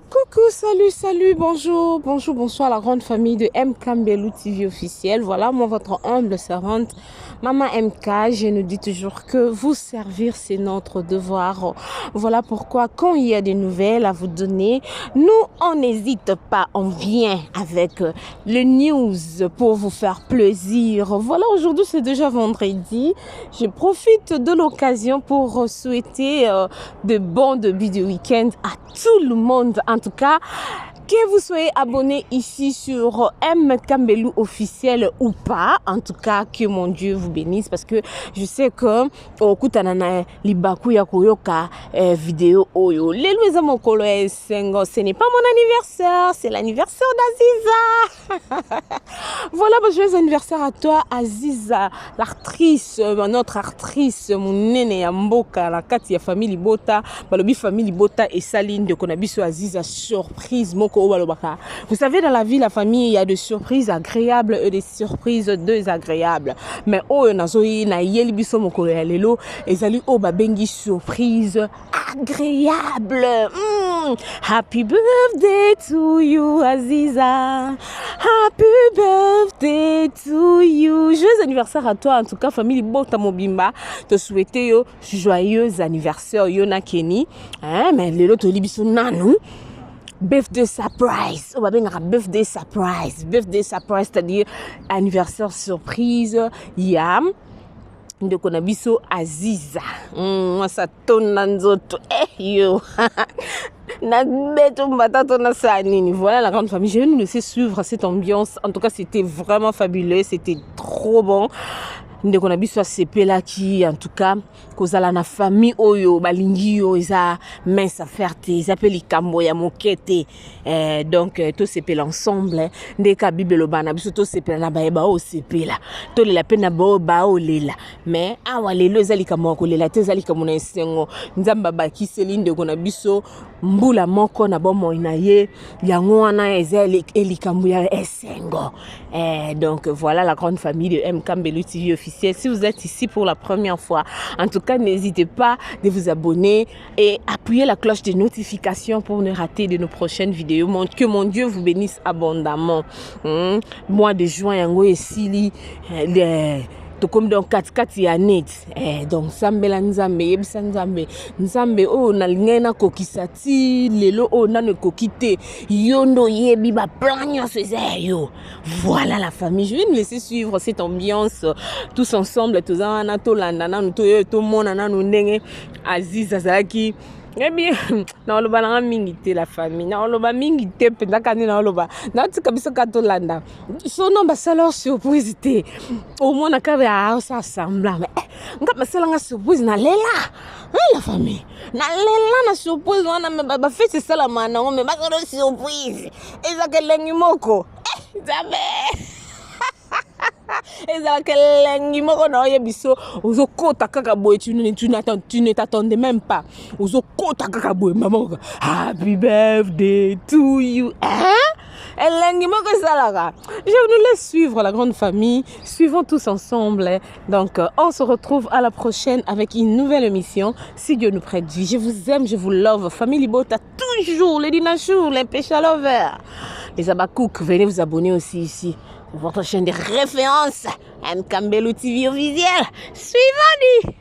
Coucou, salut, bonjour, bonsoir la grande famille de MK Mbelou TV officiel. Voilà, moi votre humble servante, Maman MK. Je nous dis toujours que vous servir, c'est notre devoir. Voilà pourquoi quand il y a des nouvelles à vous donner, nous, on n'hésite pas, on vient avec les news pour vous faire plaisir. Voilà, aujourd'hui c'est déjà vendredi. Je profite de l'occasion pour souhaiter de bons débuts de week-end à tout le monde. En tout cas, que vous soyez abonné ici sur MK Mbelou officiel ou pas, en tout cas, que mon Dieu vous bénisse parce que je sais que au kutanana libaku ya koyoka vidéo oyo. Lelueza mokolo sengo, ce n'est pas mon anniversaire, c'est l'anniversaire d'Aziza. Voilà, joyeux anniversaire à toi Aziza, l'actrice, notre actrice, mon nene ya mboka, la kati ya famille Bota, balobi famille Bota et Saline de Konabiso Aziza surprise moko. Vous savez, dans la vie, la famille, il y a des surprises agréables et des surprises désagréables. Mais oh, nazoyi na yeli biso mokolo ya lelo, ezali oh babengi surprise agréable. Happy birthday to you, Aziza. Happy birthday to you. Joyeux anniversaire à toi, en tout cas, famille Bota Mobimba. Te souhaiter yo joyeux anniversaire yo na Kenny. Mais lelo to libiso nanou. Birthday surprise, on va bien birthday surprise, c'est-à-dire anniversaire surprise. Yam de Konabiso Aziza. Moi ça tourne dans autres. Yo. Voilà la grande famille. Je vais nous laisser suivre cette ambiance. En tout cas, c'était vraiment fabuleux, c'était trop bon. Nde kona biso sepela ki en tout cas kozala na famille oyo balingi yo eza mince affaire eza pe likambo ya mokete donc to sepela ensemble nde ka bible lo bana biso to sepela na baeba o sepela to lela pe na ba o lela mais awa lelo eza likambo ko lela te eza likambo na esengo nzamba bakiseli nde kona biso mbula moko na bomo na ye yango wana eza likambo ya esengo donc voilà la grande famille de MK Mbelou TV officiel. Si vous êtes ici pour la première fois, en tout cas, n'hésitez pas de vous abonner et appuyer la cloche de notification pour ne rater de nos prochaines vidéos. Que mon Dieu vous bénisse abondamment. Mois de juin, yango esili to comme dans 4 ya net donc sambela nzambe yebisa nzambe o na lingena kokisati lelo o na ne kokite yondo yebi ba plan yo. Voilà la famille, je vais nous laisser suivre cette ambiance tous ensemble tous ana to landa na to mona na ndenge Aziza zaki. Eh bien, non, le ballon mingité la famille. Non, le ballon mingité pendant qu'on est dans le bas. Non, tu sais que quand on landa, son nom c'est alors surprise. Au moins on a qu'à voir ça semblant. Mais on a passé la surprise na lela. La famille. Na lela na surprise on a mais bah fait c'est ça la main. On mais pas de surprise. Et ça que l'engimoko. Jamais. Eza kelengi moko na yebiso uzokota kaka boye tu ne t'attendais même pas uzokota kaka boye maman happy birthday to you elengi moko salaka. Je nous laisse suivre la grande famille, suivons tous ensemble. Donc on se retrouve à la prochaine avec une nouvelle émission si Dieu nous prête vie. Je vous aime, je vous love, famille Bota toujours, les dinachou, les pécha lovers, les abakouk, venez vous abonner aussi ici. Votre chaîne de référence, MK Mbelou TV officiel. Suivons-nous.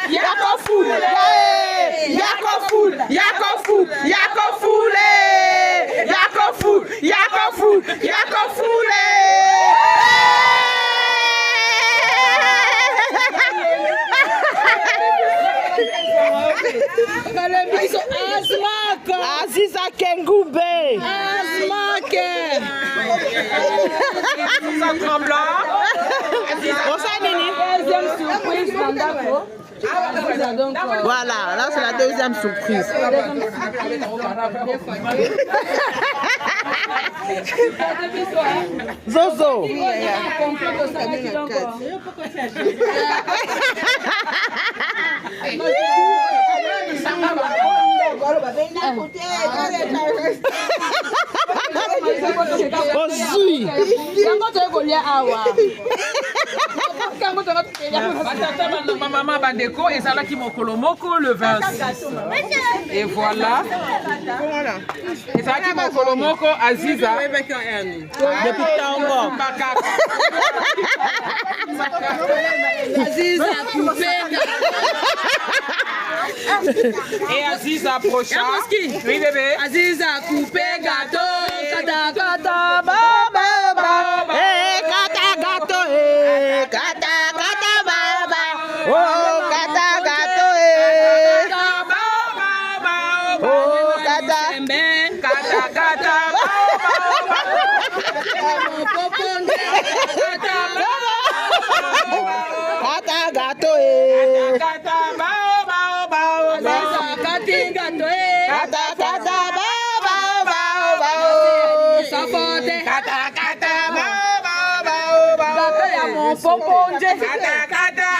Yako fula. Aziza Kengoube. Aziza Tremblant. Voilà, là c'est la deuxième surprise. Zozo. Maman Bandeko et Zalaki Mokolomoko le 26. Et voilà. Et Zalaki Mokolomoko Aziza. Depuis Tango. Aziza coupé. Et Aziza prochain. Oui bébé. Aziza coupé gâteau. Kata kata ba ba ba. Kata gâteau, kata kata baba. Oh, kata gâteau, oh, kata Kata kata. kata gâteau, Kata kata kata baba baba. kata kata mon pompon kata kata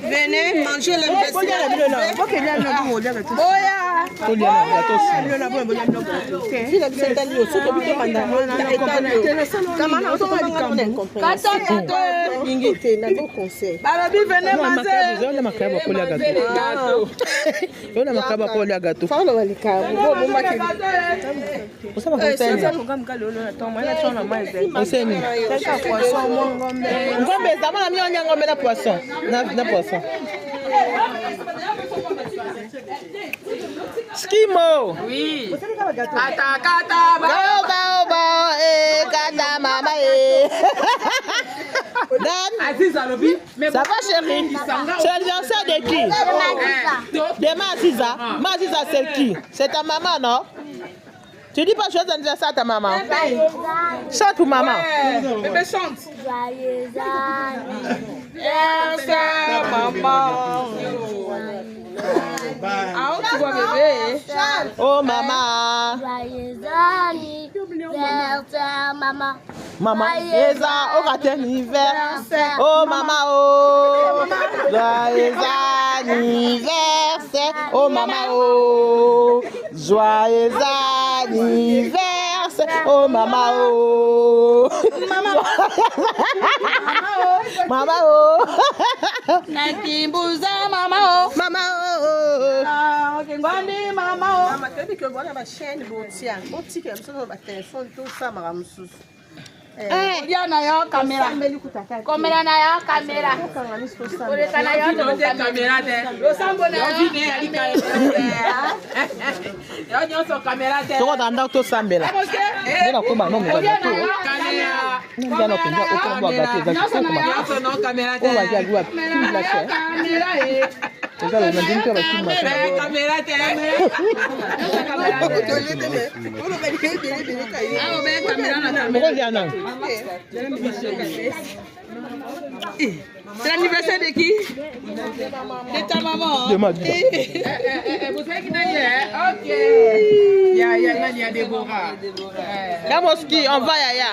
Venez manger le Skimo. Oui. Kata kata Bao bao bao kata mama Dan. Aziza Lobi. Ça va chérie? C'est l'anniversaire de qui? De Maziza. Maziza c'est qui? C'est ta maman non? Tu dis pas joyeux anniversaire à ta maman? Chante pour maman. Bébé chante. Joyeux anniversaire, Maman. Ah, tu vois bébé. Oh maman. joyeux anniversaire, maman. Maman. Eza, oh anniversaire. Oh maman oh. Joyeux anniversaire. Oh maman oh. Joyeux anniversaire. Oh maman oh. Maman oh. Nakimbuza mama oh. Maman oh. Ah, ok, ngwani mama oh. Mama, tu que voilà ma chaîne, bon tiens, bon petit que ça va téléphone tout ça mara mususu. Olia na yo kamera. Komera na yo kamera. Oleka na yo Caméra de. Losambo na yo. Yo nyonso caméra de. Toko tanda to sambela. Ndena koma no mo Olia na to. yo Caméra. Ndana pinga okombo gato za koma. Nyonso no caméra de. O wa ja gwa la che. kamera eh. Ezalo na ndinto ba kimba. Caméra de. Ah, obe kamera na kamera. Moko dia na. C'est l'anniversaire de qui? De ta maman. De ma vie. Vous savez qui est? OK. Il y a Déborah. La mosquée, on va yaya.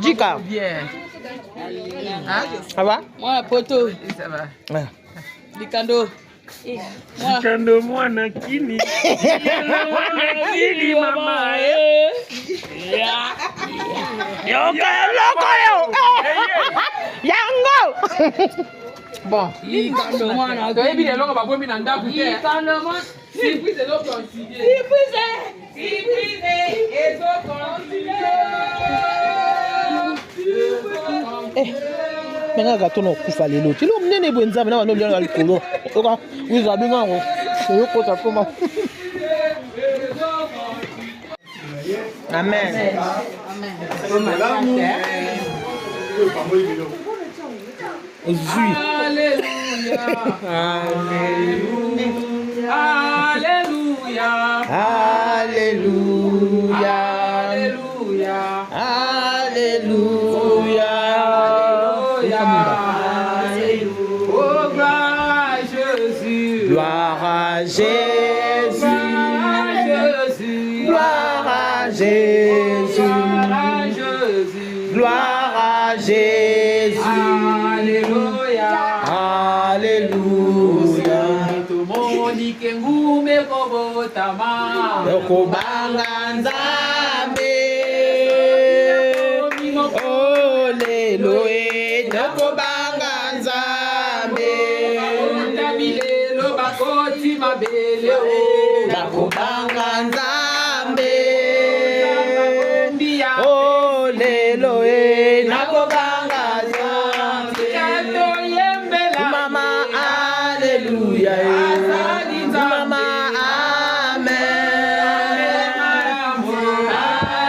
Jika. Bien. Hein? Ça va? Moi, poto. Ça va. Ouais. Likando. Kando mwana kini mwana kini mama Yoka loko Bon. toyebi leloko babomi na ndako te surprise ezoconsidie Menga gato no kufa lelo. Tilo mnene bwenza na bano lelo likolo. Oka wiza binga ngo. Yo kota koma. Amen. Alléluia. Alléluia. Alléluia. Alléluia. Alléluia. Oh, gloire à Jésus. Gloire à Jésus. Gloire à Jésus. Gloire à Jésus. Alléluia. Alléluia. Tomonike ngume kobotama. Okobanga nzambe. Oh leloe. Okobanga nzambe. Tabilelo bakoti mabele o. Okobanga nzambe. Oh leloe. Nakobanga nzambe. Mama Alléluia. Mama Amen.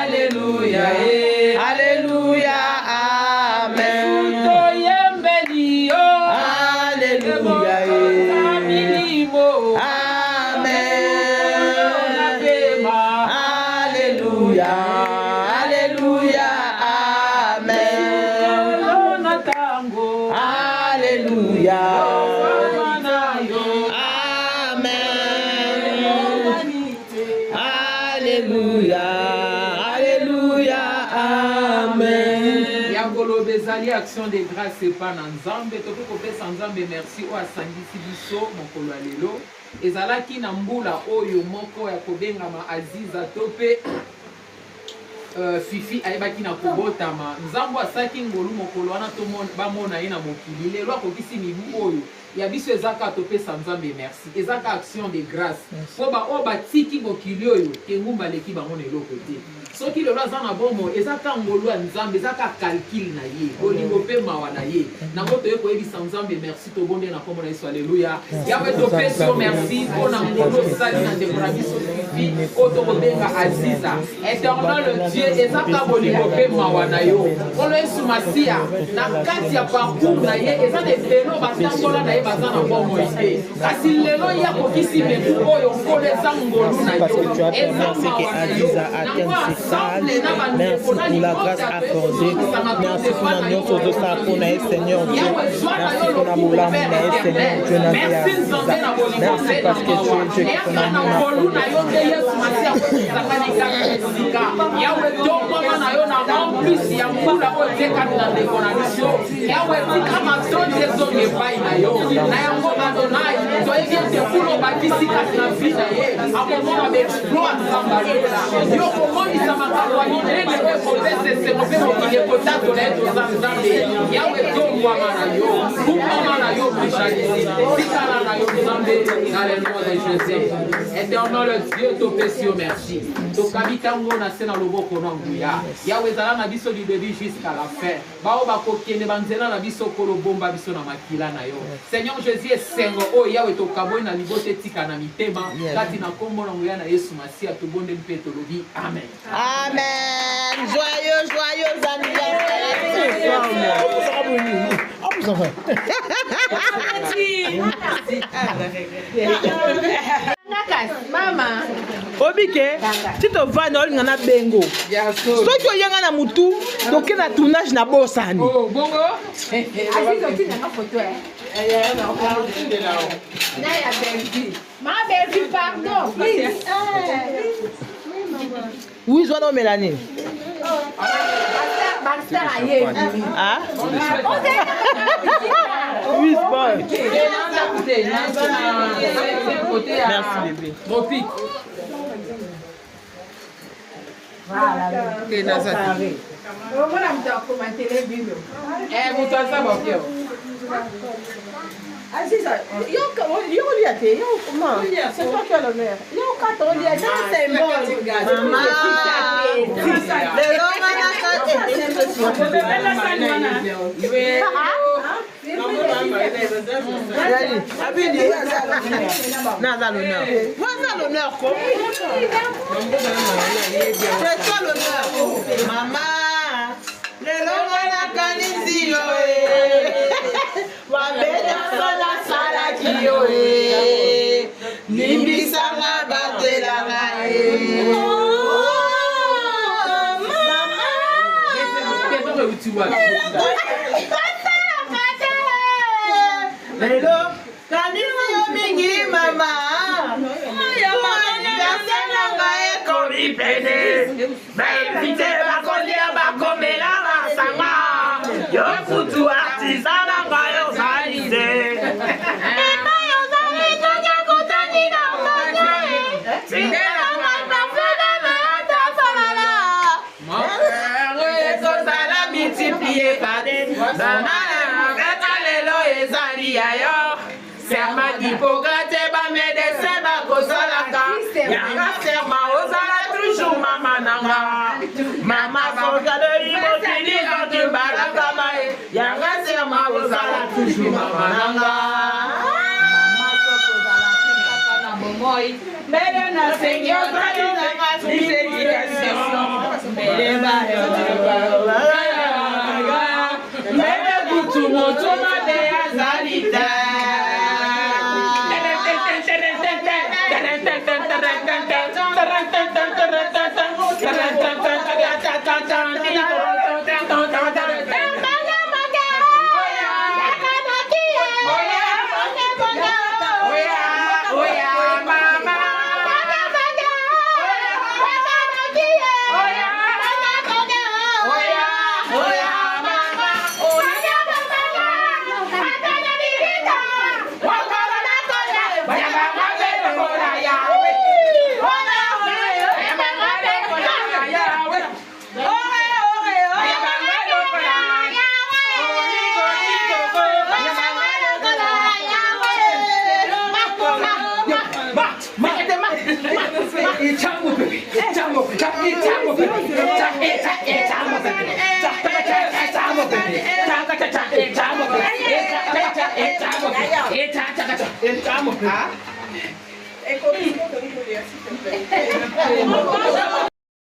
Alléluia. Alléluia. Amen. Alléluia. Amen. Alléluia. Alléluia. Amen. Alléluia. Alléluia. Alléluia. Amen. Yangolo bezali action de grâce epa na nzambe tokoki kopesa nzambe merci oyo asangisi biso mokolo ya lelo ezalaki na mbula oyo moko ya kobengama aziza to mpe fifi ayebaki na kobotama nzambo asaki ngolu mokolo wana bamona ye na mokili lelo akokisi mibu oyo ya biso ezaka topesa nzambe merci ezaka action de grâce po baoyo batiki mokili oyo engumba leki bango na eloko te soki lelo aza na bomo ezaka ngolu ya nzambe ezaka calcul na ye bolingo mpe mawa na ye nango toye koyebisa nzambe merci tobonde na kombo na yesu alleluya yawe topesi yo merci mpona ngolu osali na ndeko na biso fifi oyo tokobenga aziza éternel dieu ezaka bolingo mpe mawa na yo nkolo yesu masiya na kati ya parcours na ye eza na ebelo batambola na ye baza na bomoi te kasi lelo ye akokisi mebu oyo nkolo eza ngolu na yo eza mawa na yo Merci pour la grâce accordée. Merci pour la nyonso de sa pour na Seigneur Dieu. Merci pour la moula na Seigneur Dieu na Merci parce que tu es Dieu qui ton amour na Yawe tongoma na yo na plus ya mbula oyo tekani na ndeko na biso yawe tika matondi ezonga epai na yo na yango adonai toyebi ete kuna obakisi kasi na vi na ye akomona baexploit nzamba lola yo komonisa makambo ya minene oyo kopesa esengo mpe mokili ekotatola ye toza nzambe yawe tongwama na yo kumbama na yo michalisi tikala na yo nzambe na le nom de Jésus éternel Dieu topesi yo merci tokabi tango na se na loboko na nguya yawe ezala na biso du début jusqu'à la fin bao bakokende banzela na biso kolobomba biso na makila na yo Seigneur Jésus esengo oyo yawe tokaboyi na liboso etika na mitema kati na kombo na nguya na Yesu Masiya tobonde mpe tolobi amen amen joyeux Mama. Obike, si tu vas dans le bengo, soit tu es na mutu, donc na tournage na bosani. Oh, bongo. Ma belle, pardon, please. Oui, je dois Mélanie. Ah? Oui, c'est bon. Merci, bébé. Tropique. Voilà. Vous Aziza, yo liate, yo comment? C'est toi qui as l'honneur. Yo quand on liate, c'est bon. Maman. C'est toi l'honneur. Maman. Lelo mwana kanisi yo wabeda sana sala kiyo nimbisanga batelanga lelo kanisi yo mingi mama yo futu artisana ngayo salize ema yo salize ya kutani na manya singela mama fela na tafala so sala multiplier par des nana lelo ezali ayo serment d'Hippocrate ba médecin ba kosalaka yanga serment ozala toujours mama nanga mama foka de imotili quand tu balaka bae yanga serment ozala toujours mama nanga mama soko ozala papa na bomoi mele na seigneur tali nanga miséricordiation mele ba mele kutu moto made azalita